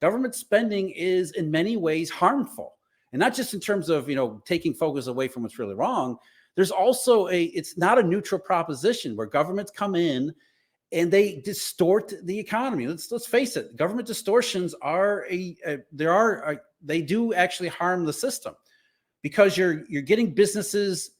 government spending is in many ways harmful. And not just in terms of, taking focus away from what's really wrong. There's also it's not a neutral proposition where governments come in and they distort the economy. Let's face it, government distortions they do actually harm the system, because you're getting businesses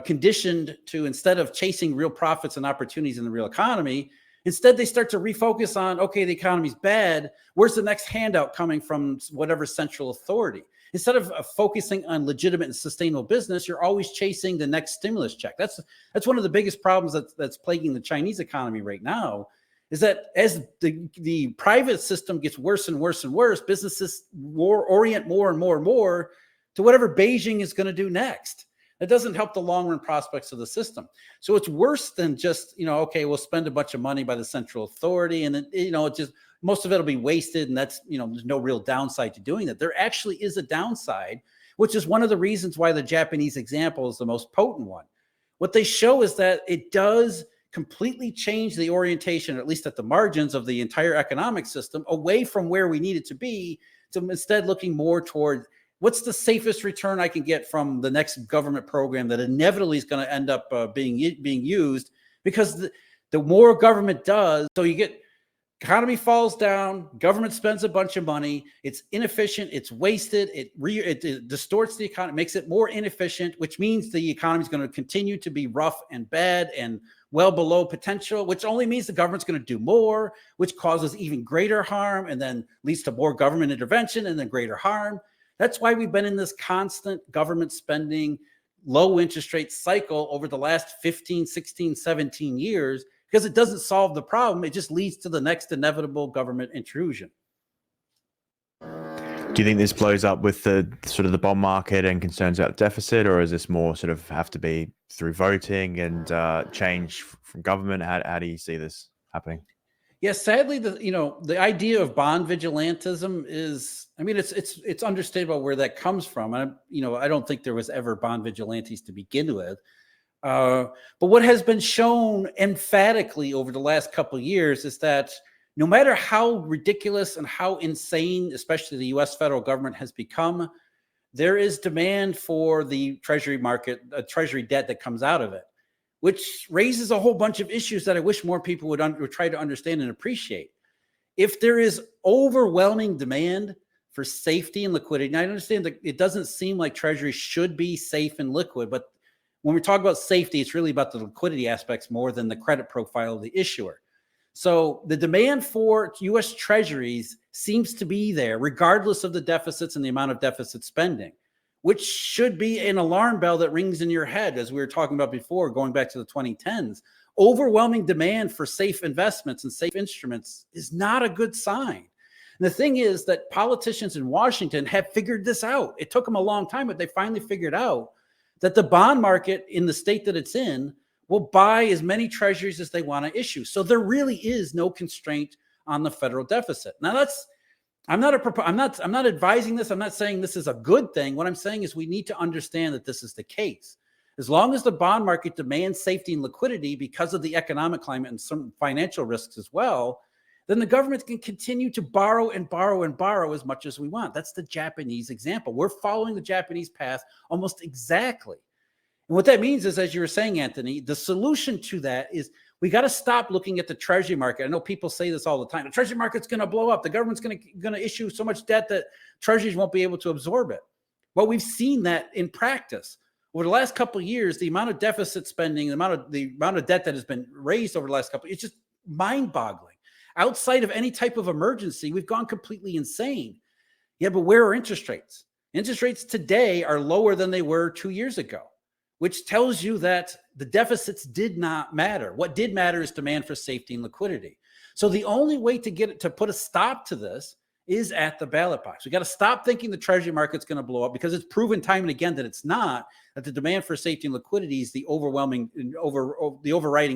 conditioned to, instead of chasing real profits and opportunities in the real economy, instead they start to refocus on, okay, the economy's bad. Where's the next handout coming from whatever central authority? Instead of focusing on legitimate and sustainable business, you're always chasing the next stimulus check. That's one of the biggest problems that's plaguing the Chinese economy right now, is that as the private system gets worse and worse and worse, businesses orient more and more and more to whatever Beijing is going to do next. That doesn't help the long-run prospects of the system. So it's worse than just, okay, we'll spend a bunch of money by the central authority, and then, it just, most of it will be wasted, and that's, there's no real downside to doing that. There actually is a downside, which is one of the reasons why the Japanese example is the most potent one. What they show is that it does completely change the orientation, at least at the margins, of the entire economic system away from where we need it to be, to instead looking more toward what's the safest return I can get from the next government program that inevitably is going to end up being used, because the more government does, so you get economy falls down, government spends a bunch of money, it's inefficient, it's wasted, it distorts the economy, makes it more inefficient, which means the economy is going to continue to be rough and bad and well below potential, which only means the government's going to do more, which causes even greater harm, and then leads to more government intervention and then greater harm. That's why we've been in this constant government spending, low interest rate cycle over the last 15, 16, 17 years, because it doesn't solve the problem. It just leads to the next inevitable government intrusion. Do you think this blows up with the sort of the bond market and concerns about deficit, or is this more sort of have to be through voting and change from government? How do you see this happening? Yes, sadly, the idea of bond vigilantism is, it's understandable where that comes from. I don't think there was ever bond vigilantes to begin with. But what has been shown emphatically over the last couple of years is that no matter how ridiculous and how insane, especially the U.S. federal government has become, there is demand for the treasury market, treasury debt that comes out of it, which raises a whole bunch of issues that I wish more people would try to understand and appreciate. If there is overwhelming demand for safety and liquidity, and I understand that it doesn't seem like treasuries should be safe and liquid, but when we talk about safety, it's really about the liquidity aspects more than the credit profile of the issuer. So the demand for U.S. treasuries seems to be there, regardless of the deficits and the amount of deficit spending, which should be an alarm bell that rings in your head, as we were talking about before, going back to the 2010s. Overwhelming demand for safe investments and safe instruments is not a good sign. And the thing is that politicians in Washington have figured this out. It took them a long time, but they finally figured out that the bond market in the state that it's in will buy as many treasuries as they want to issue. So there really is no constraint on the federal deficit. Now I'm not advising this. I'm not saying this is a good thing. What I'm saying is we need to understand that this is the case. As long as the bond market demands safety and liquidity because of the economic climate and some financial risks as well, then the government can continue to borrow and borrow and borrow as much as we want. That's the Japanese example. We're following the Japanese path almost exactly. And what that means is, as you were saying, Anthony, the solution to that is we got to stop looking at the treasury market. I know people say this all the time. The treasury market's going to blow up. The government's going to issue so much debt that treasuries won't be able to absorb it. Well, we've seen that in practice. Over the last couple of years, the amount of deficit spending, the amount of debt that has been raised over the last couple, it's just mind-boggling. Outside of any type of emergency, we've gone completely insane. Yeah, but where are interest rates? Interest rates today are lower than they were 2 years ago, which tells you that the deficits did not matter. What did matter is demand for safety and liquidity. So the only way to put a stop to this is at the ballot box. We got to stop thinking the treasury market's going to blow up, because it's proven time and again that it's not, that the demand for safety and liquidity is the overriding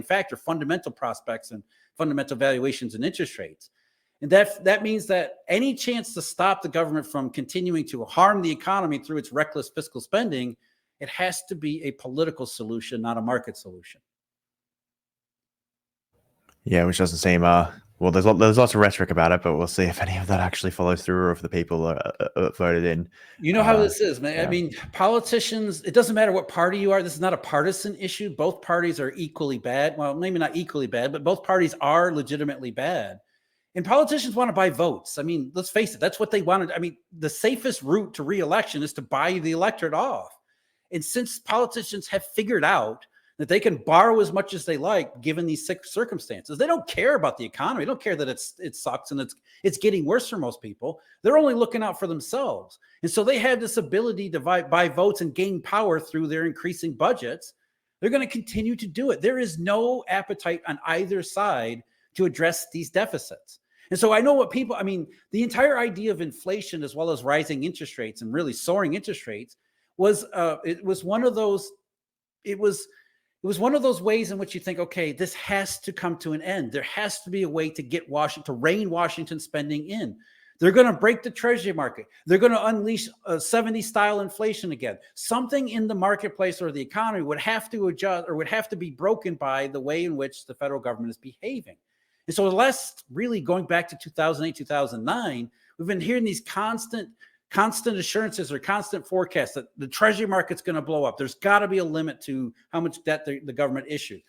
factor, fundamental prospects and fundamental valuations and interest rates. And that means that any chance to stop the government from continuing to harm the economy through its reckless fiscal spending, it has to be a political solution, not a market solution. Yeah, which doesn't seem Well, there's lots of rhetoric about it, but we'll see if any of that actually follows through or if the people are voted in. You know how this is, man. I Yeah. mean, politicians, it doesn't matter what party you are. This is not a partisan issue. Both parties are equally bad. Well, maybe not equally bad, but both parties are legitimately bad. And politicians want to buy votes. I mean, let's face it, that's what they wanted. I mean, the safest route to re-election is to buy the electorate off. And since politicians have figured out that they can borrow as much as they like, given these circumstances, they don't care about the economy. They don't care that it sucks and it's getting worse for most people. They're only looking out for themselves. And so they have this ability to buy votes and gain power through their increasing budgets. They're going to continue to do it. There is no appetite on either side to address these deficits. And so I know what people, I mean, the entire idea of inflation as well as rising interest rates and really soaring interest rates was one of those ways in which you think, okay, this has to come to an end. There has to be a way to get Washington, to rein Washington spending in. They're going to break the treasury market. They're going to unleash 70s style inflation again. Something in the marketplace or the economy would have to adjust or would have to be broken by the way in which the federal government is behaving. And so the last, really going back to 2008, 2009, we've been hearing these constant assurances or constant forecasts that the treasury market's going to blow up. There's got to be a limit to how much debt the government issues.